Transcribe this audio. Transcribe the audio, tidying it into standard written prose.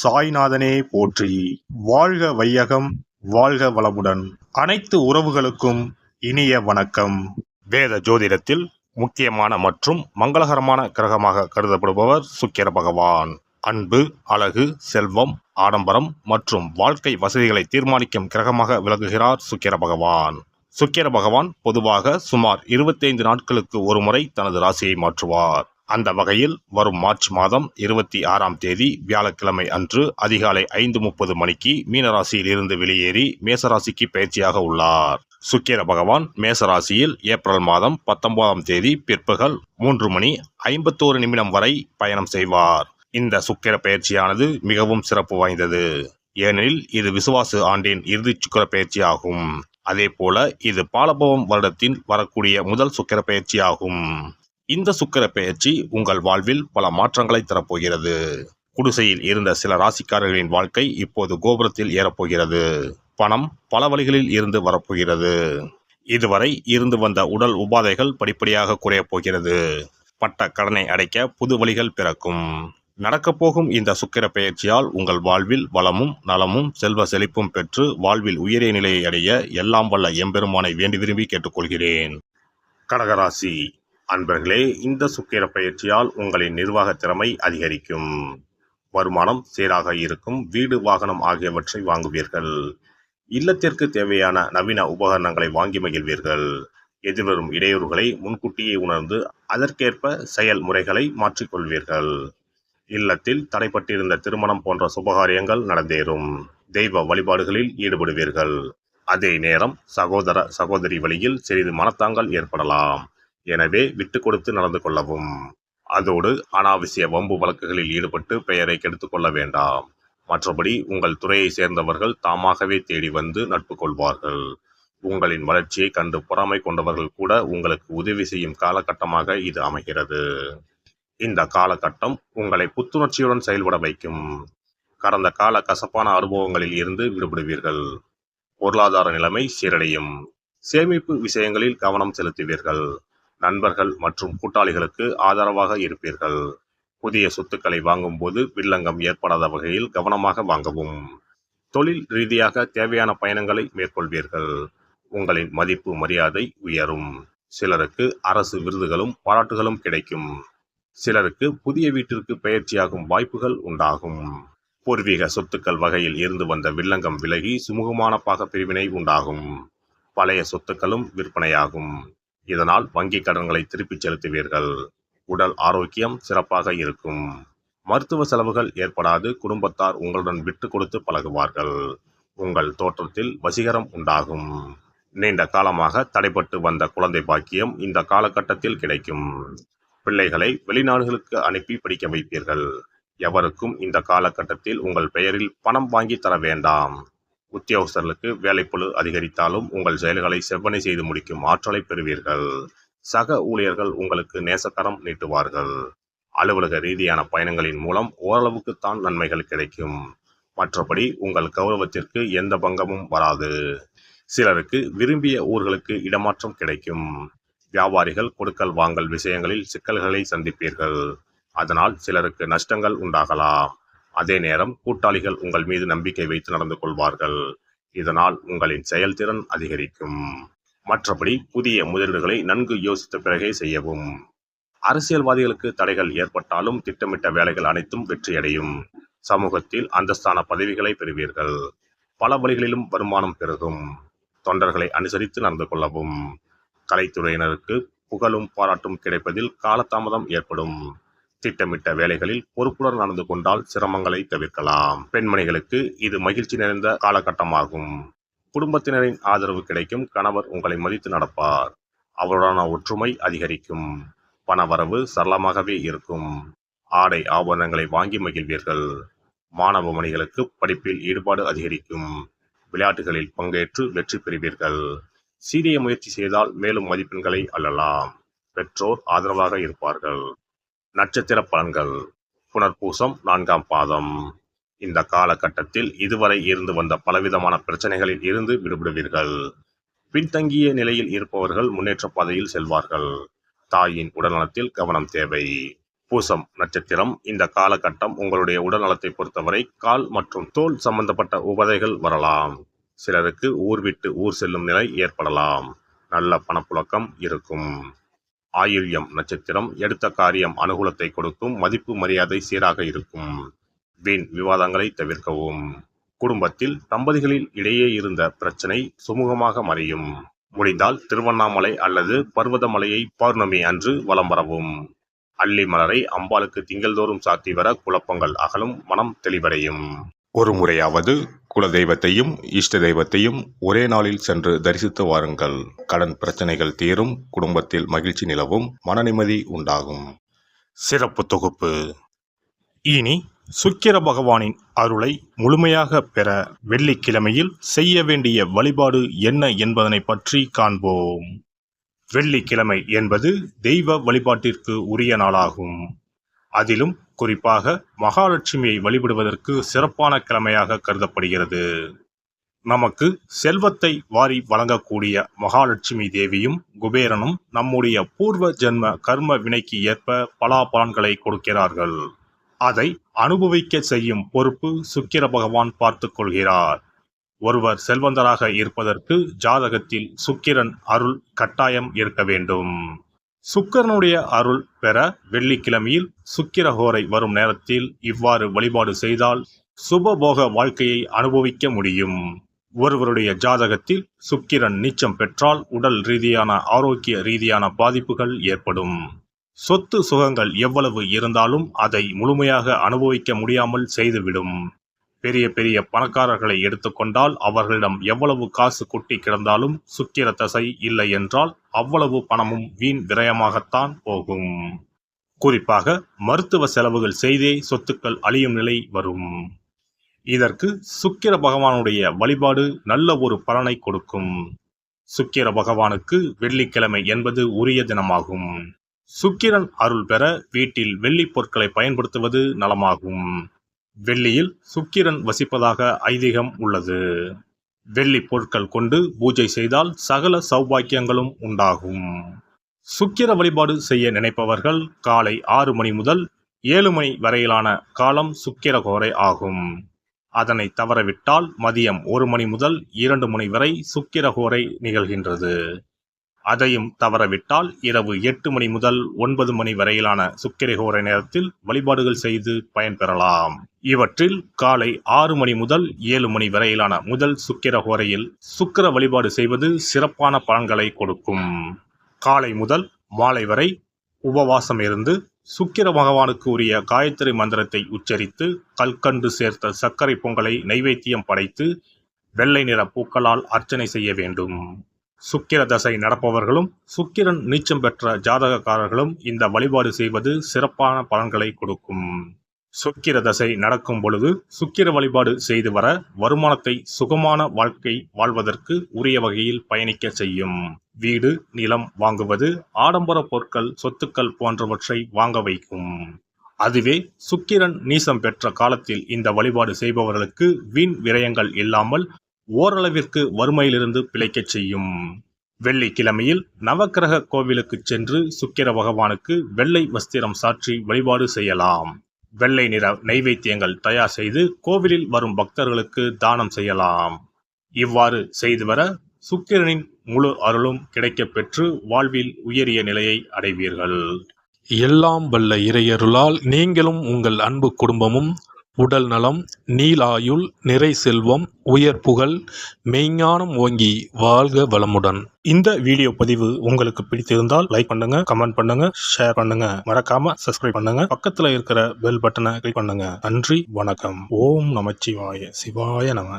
சாய்நாதனே போற்றி. வாழ்க வையகம், வாழ்க வளமுடன். அனைத்து உறவுகளுக்கும் இனிய வணக்கம். வேத ஜோதிடத்தில் முக்கியமான மற்றும் மங்களகரமான கிரகமாக கருதப்படுபவர் சுக்கிர பகவான். அன்பு, அழகு, செல்வம், ஆடம்பரம் மற்றும் வாழ்க்கை வசதிகளை தீர்மானிக்கும் கிரகமாக விளங்குகிறார் சுக்கிர பகவான். சுக்கிர பகவான் பொதுவாக சுமார் 25 நாட்களுக்கு ஒரு முறை தனது ராசியை மாற்றுவார். அந்த வகையில் வரும் மார்ச் மாதம் 26ஆம் தேதி வியாழக்கிழமை அன்று அதிகாலை 5:30 மணிக்கு மீனராசியில் இருந்து வெளியேறி மேசராசிக்கு பயிற்சியாக உள்ளார். சுக்கிர பகவான் மேசராசியில் ஏப்ரல் மாதம் 19ஆம் தேதி பிற்பகல் 3:51 வரை பயணம் செய்வார். இந்த சுக்கிர பயிற்சியானது மிகவும் சிறப்பு வாய்ந்தது. ஏனெனில் இது விசுவாச ஆண்டின் இறுதி சுக்கிர பயிற்சி ஆகும். அதே போல இது பாலபவம் வருடத்தின் வரக்கூடிய முதல் சுக்கிர பயிற்சி ஆகும். இந்த சுக்கிர பெயர்ச்சி உங்கள் வாழ்வில் பல மாற்றங்களை தரப்போகிறது. குடிசையில் இருந்த சில ராசிக்காரர்களின் வாழ்க்கை இப்போது கோபுரத்தில் ஏறப்போகிறது. பணம் பல வழிகளில் இருந்து வரப்போகிறது. இதுவரை இருந்து வந்த உடல் உபாதைகள் படிப்படியாக குறையப் போகிறது. பட்ட கடனை அடைக்க புது வழிகள் பிறக்கும். நடக்கப்போகும் இந்த சுக்கிர பெயர்ச்சியால் உங்கள் வாழ்வில் வளமும் நலமும் செல்வ செழிப்பும் பெற்று வாழ்வில் உயரிய நிலையை அடைய எல்லாம் வல்ல எம்பெருமானை வேண்டி விரும்பி கேட்டுக்கொள்கிறேன். கடகராசி அன்பர்களே, இந்த சுக்கிர பயிற்சியால் உங்களின் நிர்வாக திறமை அதிகரிக்கும். வருமானம் சீராக இருக்கும். வீடு, வாகனம் ஆகியவற்றை வாங்குவீர்கள். இல்லத்திற்கு தேவையான நவீன உபகரணங்களை வாங்கி மகிழ்வீர்கள். எதிர்வரும் இடையூறுகளை முன்கூட்டியே உணர்ந்து அதற்கேற்ப செயல்முறைகளை மாற்றிக்கொள்வீர்கள். இல்லத்தில் தடைப்பட்டிருந்த திருமணம் போன்ற சுபகாரியங்கள் நடந்தேறும். தெய்வ வழிபாடுகளில் ஈடுபடுவீர்கள். அதே நேரம் சகோதர சகோதரி வழியில் சிறிது மனத்தாங்கல் ஏற்படலாம். எனவே விட்டு கொடுத்து நடந்து கொள்ளவும். அதோடு அனாவசிய வம்பு வழக்குகளில் ஈடுபட்டு பெயரை கெடுத்துக் கொள்ள வேண்டாம். மற்றபடி உங்கள் துறையை சேர்ந்தவர்கள் தாமாகவே தேடி வந்து நட்பு கொள்வார்கள். உங்களின் வளர்ச்சியை கண்டு பொறாமை கொண்டவர்கள் கூட உங்களுக்கு உதவி செய்யும் காலகட்டமாக இது அமைகிறது. இந்த காலகட்டம் உங்களை புத்துணர்ச்சியுடன் செயல்பட வைக்கும். கடந்த கால கசப்பான அனுபவங்களில் இருந்து விடுபடுவீர்கள். பொருளாதார நிலைமை சீரடையும். சேமிப்பு விஷயங்களில் கவனம் செலுத்துவீர்கள். நண்பர்கள் மற்றும் கூட்டாளிகளுக்கு ஆதரவாக இருப்பீர்கள். புதிய சொத்துக்களை வாங்கும் போது வில்லங்கம் ஏற்படாத வகையில் கவனமாக வாங்கவும். தொழில் ரீதியாக தேவையான பயணங்களை மேற்கொள்வீர்கள். உங்களின் மதிப்பு மரியாதை உயரும். சிலருக்கு அரசு விருதுகளும் பாராட்டுகளும் கிடைக்கும். சிலருக்கு புதிய வீட்டிற்கு பெயர்ச்சியாகும் வாய்ப்புகள் உண்டாகும். பூர்வீக சொத்துக்கள் வகையில் இருந்து வந்த வில்லங்கம் விலகி சுமூகமான பாகப்பிரிவினை உண்டாகும். பழைய சொத்துக்களும் விற்பனையாகும். இதனால் வங்கி கடன்களை திருப்பிச் செலுத்துவீர்கள். உடல் ஆரோக்கியம் சிறப்பாக இருக்கும். மருத்துவ செலவுகள் ஏற்படாது. குடும்பத்தார் உங்களுடன் விட்டு கொடுத்து பழகுவார்கள். உங்கள் தோற்றத்தில் வசீகரம் உண்டாகும். நீண்ட காலமாக தடைப்பட்டு வந்த குழந்தை பாக்கியம் இந்த காலகட்டத்தில் கிடைக்கும். பிள்ளைகளை வெளிநாடுகளுக்கு அனுப்பி படிக்க வைப்பீர்கள். எவருக்கும் இந்த காலகட்டத்தில் உங்கள் பெயரில் பணம் வாங்கி தர வேண்டாம். உத்தியோகஸ்தர்களுக்கு வேலைப்பளு அதிகரித்தாலும் உங்கள் செயல்களை செவ்வனை செய்து முடிக்கும் ஆற்றலை பெறுவீர்கள். சக ஊழியர்கள் உங்களுக்கு நேசக்கரம் நீட்டுவார்கள். அலுவலக ரீதியான பயணங்களின் மூலம் ஓரளவுக்குத்தான் நன்மைகள் கிடைக்கும். மற்றபடி உங்கள் கௌரவத்திற்கு எந்த பங்கமும் வராது. சிலருக்கு விரும்பிய ஊர்களுக்கு இடமாற்றம் கிடைக்கும். வியாபாரிகள் கொடுக்கல் வாங்கல் விஷயங்களில் சிக்கல்களை சந்திப்பீர்கள். அதனால் சிலருக்கு நஷ்டங்கள் உண்டாகலாம். அதே நேரம் கூட்டாளிகள் உங்கள் மீது நம்பிக்கை வைத்து நடந்து கொள்வார்கள். இதனால் உங்களின் செயல்திறன் அதிகரிக்கும். மற்றபடி புதிய முதலீடுகளை நன்கு யோசித்த பிறகே செய்யவும். அரசியல்வாதிகளுக்கு தடைகள் ஏற்பட்டாலும் திட்டமிட்ட வேலைகள் அனைத்தும் வெற்றியடையும். சமூகத்தில் அந்தஸ்தான பதவிகளை பெறுவீர்கள். பல வழிகளிலும் வருமானம் பெருகும். தொண்டர்களை அனுசரித்து நடந்து கொள்ளவும். கலைத்துறையினருக்கு புகழும் பாராட்டும் கிடைப்பதில் காலதாமதம் ஏற்படும். திட்டமிட்ட வேலைகளில் பொறுப்புடன் நடந்து கொண்டால் சிரமங்களை தவிர்க்கலாம். பெண்மணிகளுக்கு இது மகிழ்ச்சி நிறைந்த காலகட்டமாகும். குடும்பத்தினரின் ஆதரவு கிடைக்கும். கணவர் உங்களை மதித்து நடப்பார். அவருடனான ஒற்றுமை அதிகரிக்கும். பணவரவு சரளமாகவே இருக்கும். ஆடை ஆபரணங்களை வாங்கி மகிழ்வீர்கள். மாணவ மணிகளுக்கு படிப்பில் ஈடுபாடு அதிகரிக்கும். விளையாட்டுகளில் பங்கேற்று வெற்றி பெறுவீர்கள். சீரிய முயற்சி செய்தால் மேலும் மதிப்பெண்களை அள்ளலாம். பெற்றோர் ஆதரவாக இருப்பார்கள். நட்சத்திர பலன்கள். புனர்பூசம் 4ஆம் பாதம். இந்த காலகட்டத்தில் இதுவரை இருந்து வந்த பலவிதமான பிரச்சனைகளில் இருந்து விடுபடுவீர்கள். பின்தங்கிய நிலையில் இருப்பவர்கள் முன்னேற்ற பாதையில் செல்வார்கள். தாயின் உடல்நலத்தில் கவனம் தேவை. பூசம் நட்சத்திரம். இந்த காலகட்டம் உங்களுடைய உடல் நலத்தை பொறுத்தவரை கால் மற்றும் தோல் சம்பந்தப்பட்ட உபாதைகள் வரலாம். சிலருக்கு ஊர் விட்டு ஊர் செல்லும் நிலை ஏற்படலாம். நல்ல பணப்புழக்கம் இருக்கும். ஆயில்யம் நட்சத்திரம். எடுத்த காரியம் அனுகூலத்தை கொடுக்கும். மதிப்பு மரியாதை சீராக இருக்கும். வீண் விவாதங்களை தவிர்க்கவும். குடும்பத்தில் தம்பதிகளில் இடையே இருந்த பிரச்சனை சுமூகமாக மறையும். முடிந்தால் திருவண்ணாமலை அல்லது பர்வதமலையை பௌர்ணமி அன்று வலம் வரவும். அல்லி மலரை அம்பாளுக்கு திங்கள்தோறும் சாத்தி வர குழப்பங்கள் அகலும். மனம் தெளிவடையும். ஒரு முறையாவது குலதெய்வத்தையும் இஷ்ட தெய்வத்தையும் ஒரே நாளில் சென்று தரிசித்து வாருங்கள். கடன் பிரச்சனைகள் தீரும். குடும்பத்தில் மகிழ்ச்சி நிலவும். மன நிம்மதி உண்டாகும். சிறப்பு தொகுப்பு. இனி சுக்கிர பகவானின் அருளை முழுமையாக பெற வெள்ளிக்கிழமையில் செய்ய வேண்டிய வழிபாடு என்ன என்பதனை பற்றி காண்போம். வெள்ளிக்கிழமை என்பது தெய்வ வழிபாட்டிற்கு உரிய நாளாகும். அதிலும் குறிப்பாக மகாலட்சுமியை வழிபடுவதற்கு சிறப்பான கிழமையாக கருதப்படுகிறது. நமக்கு செல்வத்தை வாரி வழங்கக்கூடிய மகாலட்சுமி தேவியும் குபேரனும் நம்முடைய பூர்வ ஜென்ம கர்ம வினைக்கு ஏற்ப பலாபலன்களை கொடுக்கிறார்கள். அதை அனுபவிக்க செய்யும் பொறுப்பு சுக்கிர பகவான் பார்த்து கொள்கிறார். ஒருவர் செல்வந்தராக இருப்பதற்கு ஜாதகத்தில் சுக்கிரன் அருள் கட்டாயம் இருக்க வேண்டும். சுக்கிரனுடைய அருள் பெற வெள்ளிக்கிழமையில் சுக்கிரஹோரை வரும் நேரத்தில் இவ்வாறு வழிபாடு செய்தால் சுபபோக வாழ்க்கையை அனுபவிக்க முடியும். ஒருவருடைய ஜாதகத்தில் சுக்கிரன் நீச்சம் பெற்றால் உடல் ரீதியான ஆரோக்கிய ரீதியான பாதிப்புகள் ஏற்படும். சொத்து சுகங்கள் எவ்வளவு இருந்தாலும் அதை முழுமையாக அனுபவிக்க முடியாமல் செய்துவிடும். பெரிய பெரிய பணக்காரர்களை எடுத்துக்கொண்டால் அவர்களிடம் எவ்வளவு காசு கொட்டி கிடந்தாலும் சுக்கிர தசை இல்லை என்றால் அவ்வளவு பணமும் வீண் விரயமாகத்தான் போகும். குறிப்பாக மருத்துவ செலவுகள் செய்தே சொத்துக்கள் அழியும் நிலை வரும். இதற்கு சுக்கிர பகவானுடைய வழிபாடு நல்ல ஒரு பலனை கொடுக்கும். சுக்கிர பகவானுக்கு வெள்ளிக்கிழமை என்பது உரிய தினமாகும். சுக்கிரன் அருள் பெற வீட்டில் வெள்ளி பொருட்களை பயன்படுத்துவது நலமாகும். வெள்ளியில் சுக்கிரன் வசிப்பதாக ஐதீகம் உள்ளது. வெள்ளி பொருட்கள் கொண்டு பூஜை செய்தால் சகல சௌபாக்கியங்களும் உண்டாகும். சுக்கிர வழிபாடு செய்ய நினைப்பவர்கள் காலை 6 மணி முதல் 7 மணி வரையிலான காலம் சுக்கிரஹோரை ஆகும். அதனை தவறவிட்டால் மதியம் 1 மணி முதல் 2 மணி வரை சுக்கிரஹோரை நிகழ்கின்றது. அதையும் தவறவிட்டால் இரவு 8 மணி முதல் 9 மணி வரையிலான சுக்கிரஹோரை நேரத்தில் வழிபாடுகள் செய்து பயன்பெறலாம். இவற்றில் காலை 6 மணி முதல் 7 மணி வரையிலான முதல் சுக்கிரஹோரையில் சுக்கிர வழிபாடு செய்வது சிறப்பான பலன்களை கொடுக்கும். காலை முதல் மாலை வரை உபவாசம் இருந்து சுக்கிர பகவானுக்கு உரிய காயத்ரி மந்திரத்தை உச்சரித்து கல்கண்டு சேர்த்த சர்க்கரை பொங்கலை நைவேத்தியம் படைத்து வெள்ளை நிற பூக்களால் அர்ச்சனை செய்ய வேண்டும். சுக்கிர தசை நடப்பவர்களும் சுக்கிரன் நீச்சம் பெற்ற ஜாதகக்காரர்களும் இந்த வழிபாடு செய்வது சிறப்பான பலன்களை கொடுக்கும். சுக்கிர தசை நடக்கும் பொழுது சுக்கிர வழிபாடு செய்து வர வருமானத்தை சுகமான வாழ்க்கை வாழ்வதற்கு உரிய வகையில் பயணிக்க செய்யும். வீடு நிலம் வாங்குவது, ஆடம்பர பொருட்கள் சொத்துக்கள் போன்றவற்றை வாங்க வைக்கும். அதுவே சுக்கிரன் நீசம் பெற்ற காலத்தில் இந்த வழிபாடு செய்பவர்களுக்கு வீண் விரயங்கள் இல்லாமல் ஓரளவிற்கு வறுமையிலிருந்து பிழைக்கச் செய்யும். வெள்ளிக்கிழமையில் நவக்கிரக கோவிலுக்கு சென்று சுக்கிர பகவானுக்கு வெள்ளை வஸ்திரம் சாற்றி வழிபாடு செய்யலாம். வெள்ளை நிற நைவேத்தியங்கள் தயார் செய்து கோவிலில் வரும் பக்தர்களுக்கு தானம் செய்யலாம். இவ்வாறு செய்து வர சுக்கிரனின் முழு அருளும் கிடைக்கப் பெற்று வாழ்வில் உயரிய நிலையை அடைவீர்கள். எல்லாம் வல்ல இறையருளால் நீங்களும் உங்கள் அன்பு குடும்பமும் உடல் நலம், நீலாயுள், நிறை செல்வம், உயர் புகழ், மெய்ஞானம் ஓங்கி வாழ்க வளமுடன். இந்த வீடியோ பதிவு உங்களுக்கு பிடித்திருந்தால் லைக் பண்ணுங்க, கமெண்ட் பண்ணுங்க, ஷேர் பண்ணுங்க, மறக்காம சப்ஸ்கிரைப் பண்ணுங்க, பக்கத்துல இருக்கிற பெல் பட்டனை கிளிக் பண்ணுங்க. நன்றி, வணக்கம். ஓம் நமச்சிவாய. சிவாய நம.